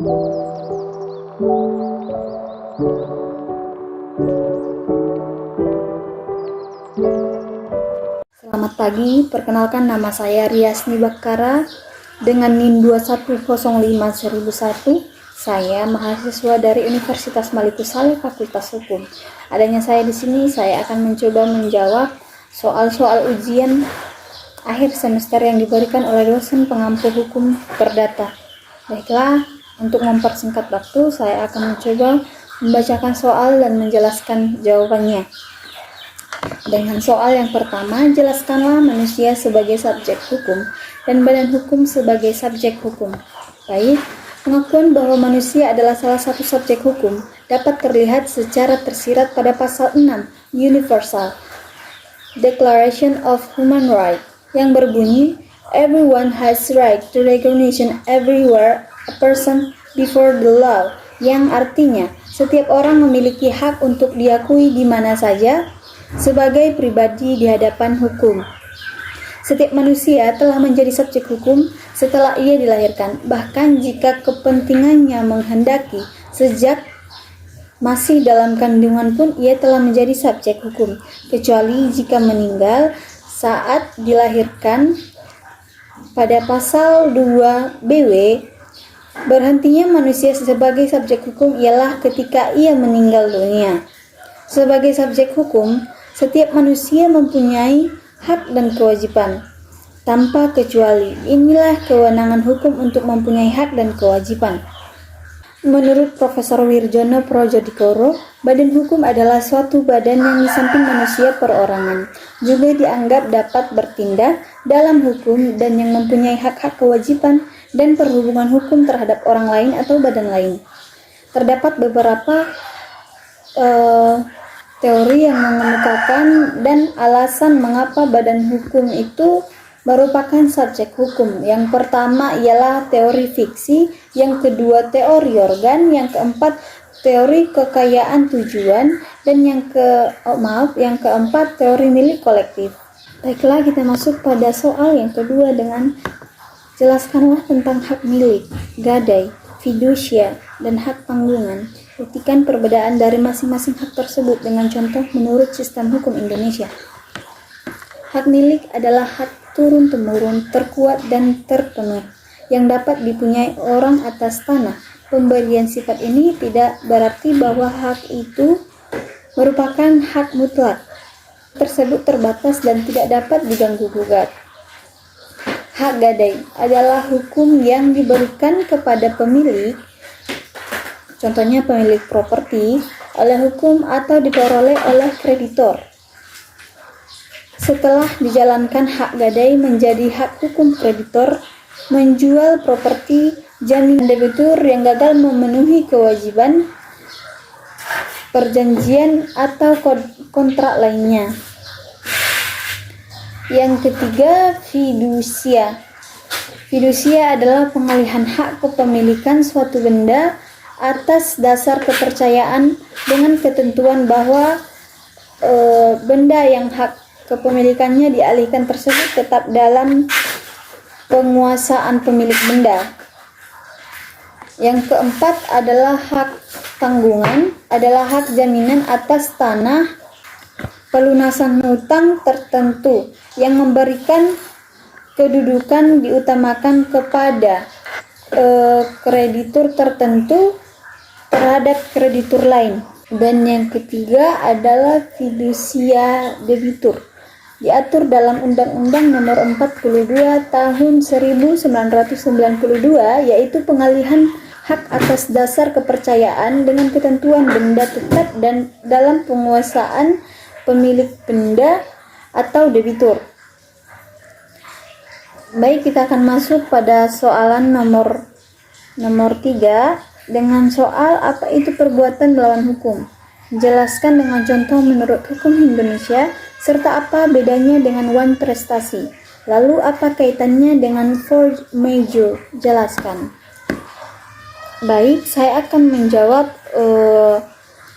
Selamat pagi, perkenalkan nama saya Riasni Bakara dengan NIM 21051001. Saya mahasiswa dari Universitas Maliku Saleh Fakultas Hukum. Adanya saya di sini, saya akan mencoba menjawab soal-soal ujian akhir semester yang diberikan oleh dosen pengampu hukum perdata. Baiklah, untuk mempersingkat waktu, saya akan mencoba membacakan soal dan menjelaskan jawabannya. Dengan soal yang pertama, jelaskanlah manusia sebagai subjek hukum dan badan hukum sebagai subjek hukum. Baik, pengakuan bahwa manusia adalah salah satu subjek hukum dapat terlihat secara tersirat pada pasal 6 Universal Declaration of Human Rights yang berbunyi, "Everyone has right to recognition everywhere a person before the law," yang artinya setiap orang memiliki hak untuk diakui di mana saja sebagai pribadi di hadapan hukum. Setiap manusia telah menjadi subjek hukum setelah ia dilahirkan, bahkan jika kepentingannya menghendaki sejak masih dalam kandungan pun ia telah menjadi subjek hukum, kecuali jika meninggal saat dilahirkan. Pada pasal 2 BW, berhentinya manusia sebagai subjek hukum ialah ketika ia meninggal dunia. Sebagai subjek hukum, setiap manusia mempunyai hak dan kewajiban, tanpa kecuali. Inilah kewenangan hukum untuk mempunyai hak dan kewajiban. Menurut Profesor Wirjono Projodikoro, badan hukum adalah suatu badan yang di samping manusia perorangan, juga dianggap dapat bertindak dalam hukum dan yang mempunyai hak-hak kewajiban dan perhubungan hukum terhadap orang lain atau badan lain. Terdapat beberapa teori yang mengemukakan dan alasan mengapa badan hukum itu merupakan subjek hukum. Yang pertama ialah teori fiksi, yang kedua teori organ, yang keempat teori kekayaan tujuan, dan yang keempat teori milik kolektif. Baiklah, kita masuk pada soal yang kedua dengan jelaskanlah tentang hak milik, gadai, fidusia, dan hak tanggungan. Buktikan perbedaan dari masing-masing hak tersebut dengan contoh menurut sistem hukum Indonesia. Hak milik adalah hak turun-temurun, terkuat dan terpenuh yang dapat dipunyai orang atas tanah. Pemberian sifat ini tidak berarti bahwa hak itu merupakan hak mutlak. Tersebut terbatas dan tidak dapat diganggu-gugat. Hak gadai adalah hukum yang diberikan kepada pemilik, contohnya pemilik properti, oleh hukum atau diperoleh oleh kreditor. Setelah dijalankan hak gadai menjadi hak hukum kreditor menjual properti jaminan debitur yang gagal memenuhi kewajiban perjanjian atau kontrak lainnya. Yang ketiga, fidusia. Fidusia adalah pengalihan hak kepemilikan suatu benda atas dasar kepercayaan dengan ketentuan bahwa benda yang hak kepemilikannya dialihkan tersebut tetap dalam penguasaan pemilik benda. Yang keempat adalah hak tanggungan, adalah hak jaminan atas tanah pelunasan hutang tertentu yang memberikan kedudukan diutamakan kepada kreditur tertentu terhadap kreditur lain. Dan yang ketiga adalah fidusia debitur, diatur dalam Undang-Undang Nomor 42 Tahun 1992, yaitu pengalihan hak atas dasar kepercayaan dengan ketentuan benda tetap dan dalam penguasaan pemilik benda atau debitur. Baik, kita akan masuk pada soalan nomor 3 dengan soal apa itu perbuatan melawan hukum. Jelaskan dengan contoh menurut hukum Indonesia serta apa bedanya dengan one prestasi. Lalu apa kaitannya dengan force majeure? Jelaskan. Baik, saya akan menjawab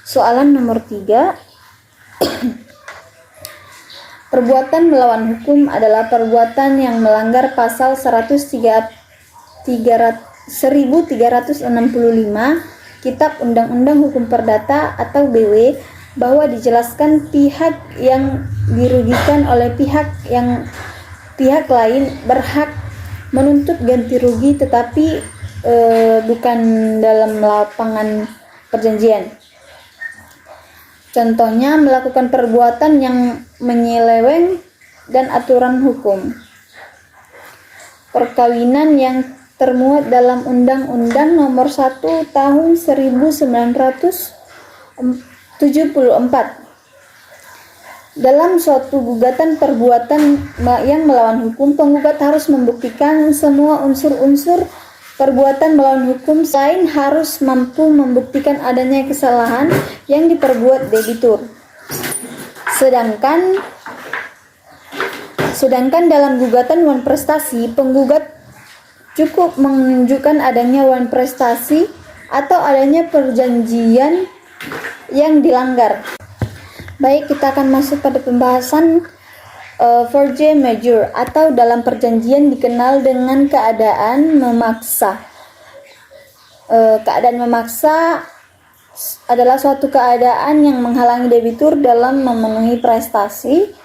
soalan nomor 3. Perbuatan melawan hukum adalah perbuatan yang melanggar pasal 103 1365 Kitab Undang-Undang Hukum Perdata atau BW bahwa dijelaskan pihak yang dirugikan oleh pihak lain berhak menuntut ganti rugi tetapi bukan dalam lapangan perjanjian. Contohnya melakukan perbuatan yang menyeleweng dan aturan hukum. Perkawinan yang termuat dalam Undang-Undang Nomor 1 Tahun 1974. Dalam suatu gugatan perbuatan yang melawan hukum, penggugat harus membuktikan semua unsur-unsur perbuatan melawan hukum, selain harus mampu membuktikan adanya kesalahan yang diperbuat debitur. Sedangkan dalam gugatan wan prestasi, penggugat cukup menunjukkan adanya wan prestasi atau adanya perjanjian yang dilanggar. Baik, kita akan masuk pada pembahasan force majeure atau dalam perjanjian dikenal dengan keadaan memaksa. Keadaan memaksa adalah suatu keadaan yang menghalangi debitur dalam memenuhi prestasi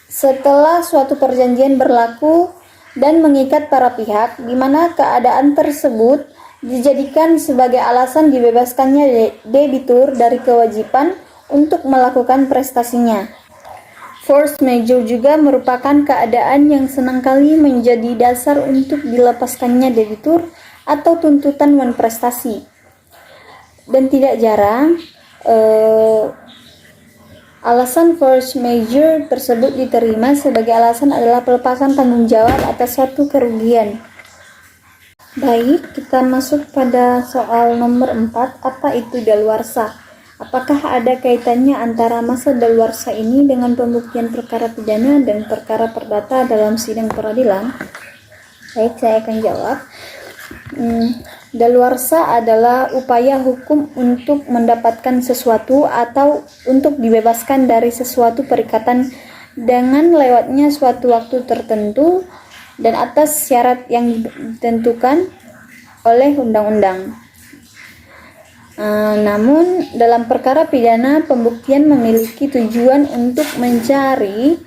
setelah suatu perjanjian berlaku dan mengikat para pihak, di mana keadaan tersebut dijadikan sebagai alasan dibebaskannya debitur dari kewajiban untuk melakukan prestasinya. Force majeure juga merupakan keadaan yang senangkali menjadi dasar untuk dilepaskannya debitur atau tuntutan wan prestasi. Dan tidak jarang alasan force majeure tersebut diterima sebagai alasan adalah pelepasan tanggung jawab atas suatu kerugian. Baik, kita masuk pada soal nomor 4, apa itu daluarsa? Apakah ada kaitannya antara masa daluarsa ini dengan pembuktian perkara pidana dan perkara perdata dalam sidang peradilan? Baik, saya akan jawab. Daluarsa adalah upaya hukum untuk mendapatkan sesuatu atau untuk dibebaskan dari sesuatu perikatan dengan lewatnya suatu waktu tertentu dan atas syarat yang ditentukan oleh undang-undang. Namun dalam perkara pidana, pembuktian memiliki tujuan untuk mencari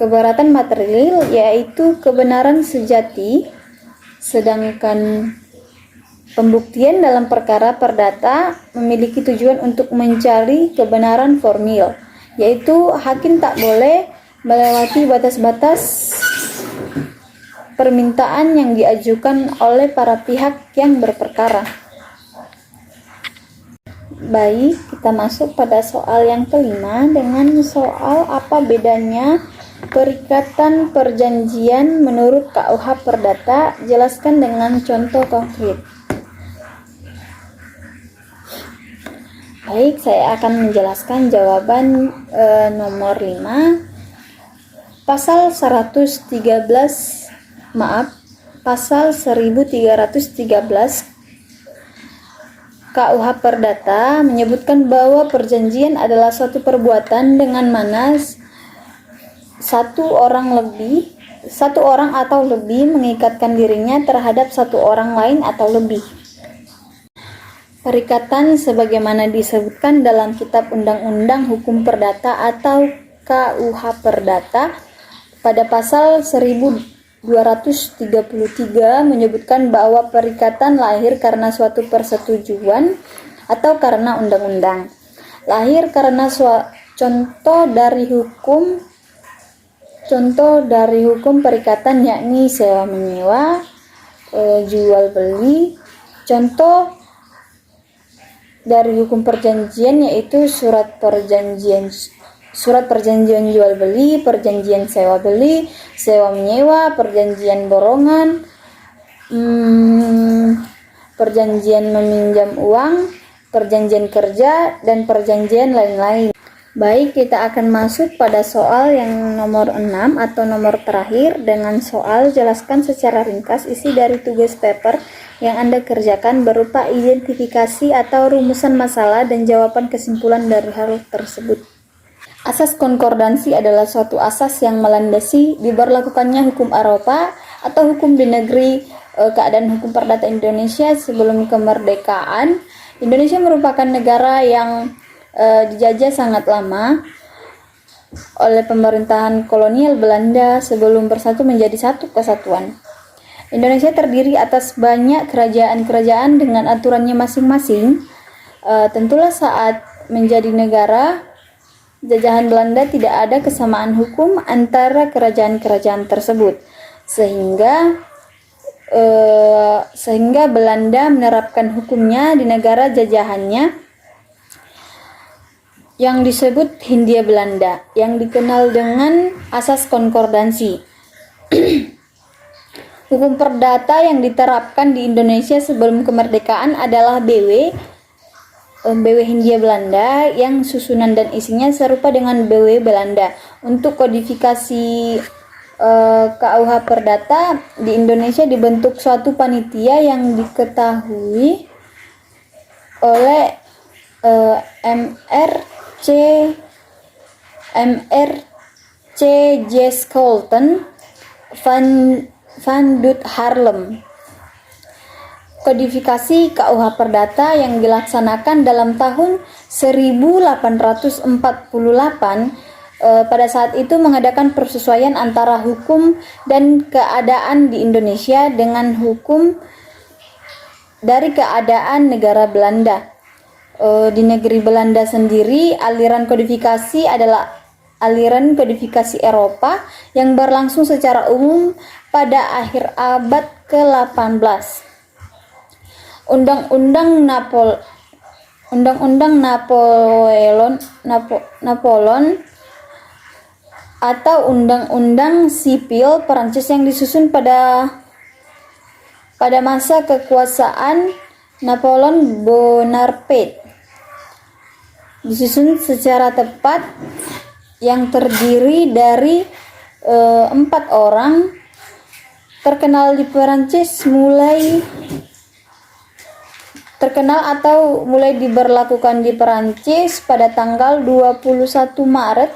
keberatan material, yaitu kebenaran sejati, sedangkan pembuktian dalam perkara perdata memiliki tujuan untuk mencari kebenaran formil, yaitu hakim tak boleh melewati batas-batas permintaan yang diajukan oleh para pihak yang berperkara. Baik, kita masuk pada soal yang kelima dengan soal apa bedanya perikatan perjanjian menurut KUH Perdata. Jelaskan dengan contoh konkret. Baik, saya akan menjelaskan jawaban nomor 5. Pasal 1313 KUH Perdata menyebutkan bahwa perjanjian adalah suatu perbuatan dengan mana satu orang atau lebih mengikatkan dirinya terhadap satu orang lain atau lebih. Perikatan sebagaimana disebutkan dalam Kitab Undang-Undang Hukum Perdata atau KUH Perdata pada pasal 1233 menyebutkan bahwa perikatan lahir karena suatu persetujuan atau karena undang-undang. Lahir karena contoh dari hukum perikatan yakni sewa menyewa, jual beli. Contoh dari hukum perjanjian yaitu surat perjanjian jual beli, perjanjian sewa beli, sewa menyewa, perjanjian borongan, perjanjian meminjam uang, perjanjian kerja, dan perjanjian lain-lain. Baik, kita akan masuk pada soal yang nomor 6 atau nomor terakhir dengan soal jelaskan secara ringkas isi dari tugas paper yang Anda kerjakan berupa identifikasi atau rumusan masalah dan jawaban kesimpulan dari hal tersebut. Asas konkordansi adalah suatu asas yang melandasi diberlakukannya hukum Eropa atau hukum di negeri. Keadaan hukum perdata Indonesia sebelum kemerdekaan. Indonesia merupakan negara yang dijajah sangat lama oleh pemerintahan kolonial Belanda sebelum bersatu menjadi satu kesatuan. Indonesia terdiri atas banyak kerajaan-kerajaan dengan aturannya masing-masing. Tentulah saat menjadi negara jajahan Belanda tidak ada kesamaan hukum antara kerajaan-kerajaan tersebut, sehingga Belanda menerapkan hukumnya di negara jajahannya yang disebut Hindia Belanda, yang dikenal dengan Asas Konkordansi. Hukum perdata yang diterapkan di Indonesia sebelum kemerdekaan adalah BW Hindia Belanda, yang susunan dan isinya serupa dengan BW Belanda. Untuk kodifikasi KUH Perdata di Indonesia dibentuk suatu panitia yang diketahui oleh MRC J. Scholten Van Dut Harlem. Kodifikasi KUH Perdata yang dilaksanakan dalam tahun 1848 pada saat itu mengadakan persesuaian antara hukum dan keadaan di Indonesia dengan hukum dari keadaan negara Belanda. Di negeri Belanda sendiri, aliran kodifikasi adalah aliran kodifikasi Eropa yang berlangsung secara umum pada akhir abad ke-18. Undang-undang Napoleon atau Undang-Undang Sipil Perancis yang disusun pada masa kekuasaan Napoleon Bonaparte, disusun secara tepat, yang terdiri dari 4 orang terkenal di Perancis mulai diberlakukan di Perancis pada tanggal 21 Maret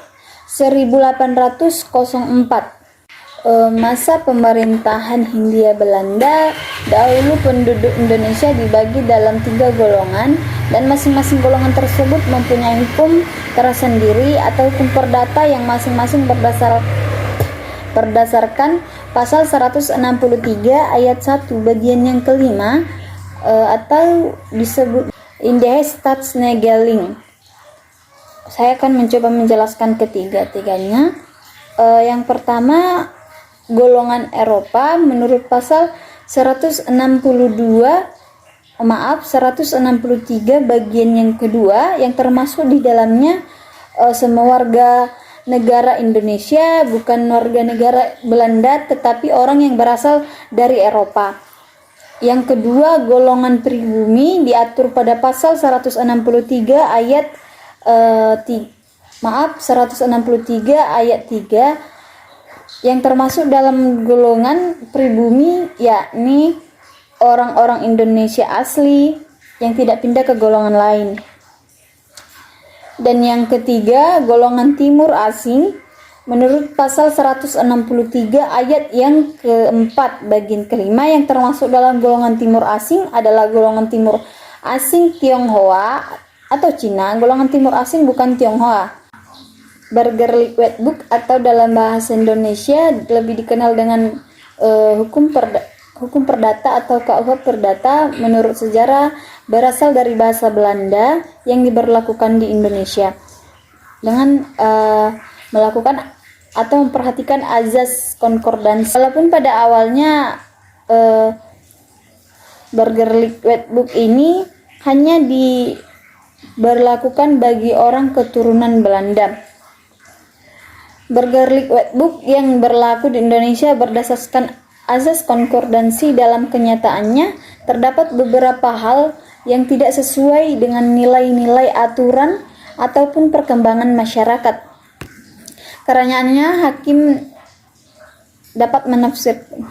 1804. Masa pemerintahan Hindia Belanda, dahulu penduduk Indonesia dibagi dalam 3 golongan, dan masing-masing golongan tersebut mempunyai hukum tersendiri atau hukum perdata yang masing-masing berdasarkan pasal 163 ayat 1 bagian yang kelima, atau disebut Indehestatsregelung. Saya akan mencoba menjelaskan ketiga-tiganya. Yang pertama, golongan Eropa menurut pasal 163 bagian yang kedua, yang termasuk di dalamnya semua warga negara Indonesia, bukan warga negara Belanda tetapi orang yang berasal dari Eropa. Yang kedua, golongan pribumi diatur pada pasal 163 ayat 163 ayat 3, yang termasuk dalam golongan pribumi yakni orang-orang Indonesia asli yang tidak pindah ke golongan lain. Dan yang ketiga, golongan timur asing menurut pasal 163 ayat yang keempat bagian kelima, yang termasuk dalam golongan timur asing adalah golongan timur asing Tionghoa atau Cina. Golongan timur asing bukan Tionghoa. Burgerlijk Wetboek atau dalam bahasa Indonesia lebih dikenal dengan hukum perdata atau KUH Perdata, menurut sejarah berasal dari bahasa Belanda yang diberlakukan di Indonesia dengan melakukan atau memperhatikan azas konkordansi. Walaupun pada awalnya Burgerlijk Wetboek ini hanya diberlakukan bagi orang keturunan Belanda. Burgerlijk Wetboek yang berlaku di Indonesia berdasarkan azas konkordansi. Dalam kenyataannya terdapat beberapa hal yang tidak sesuai dengan nilai-nilai aturan ataupun perkembangan masyarakat. Karenanya hakim dapat menafsirkan.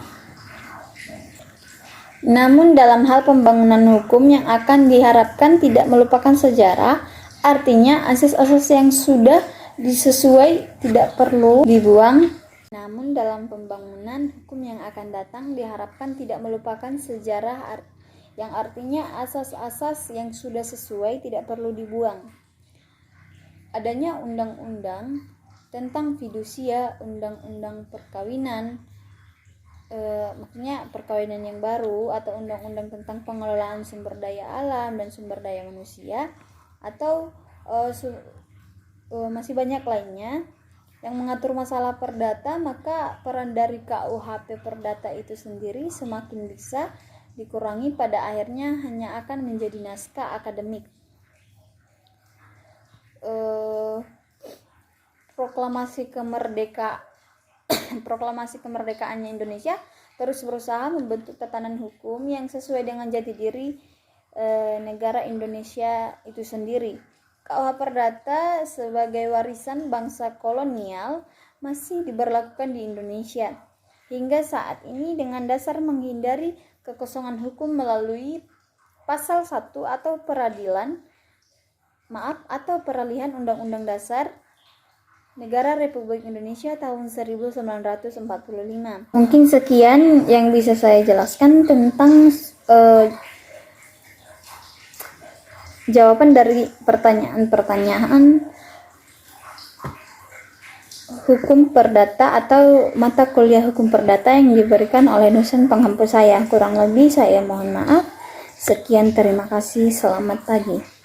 Namun dalam hal pembangunan hukum yang akan diharapkan tidak melupakan sejarah, artinya asas-asas yang sudah disesuai tidak perlu dibuang Namun dalam pembangunan hukum yang akan datang diharapkan tidak melupakan sejarah yang artinya asas-asas yang sudah sesuai tidak perlu dibuang. Adanya undang-undang tentang fidusia, undang-undang perkawinan, maksudnya perkawinan yang baru, atau undang-undang tentang pengelolaan sumber daya alam dan sumber daya manusia, atau masih banyak lainnya yang mengatur masalah perdata, maka peran dari KUHP Perdata itu sendiri semakin bisa dikurangi, pada akhirnya hanya akan menjadi naskah akademik. Proklamasi kemerdekaannya Indonesia terus berusaha membentuk tatanan hukum yang sesuai dengan jati diri negara Indonesia itu sendiri. KUH Perdata sebagai warisan bangsa kolonial masih diberlakukan di Indonesia hingga saat ini dengan dasar menghindari kekosongan hukum melalui pasal 1 atau peralihan Undang-Undang Dasar Negara Republik Indonesia tahun 1945. Mungkin sekian yang bisa saya jelaskan tentang jawaban dari pertanyaan-pertanyaan hukum perdata atau mata kuliah hukum perdata yang diberikan oleh dosen penghapus saya. Kurang lebih saya mohon maaf. Sekian, terima kasih, selamat pagi.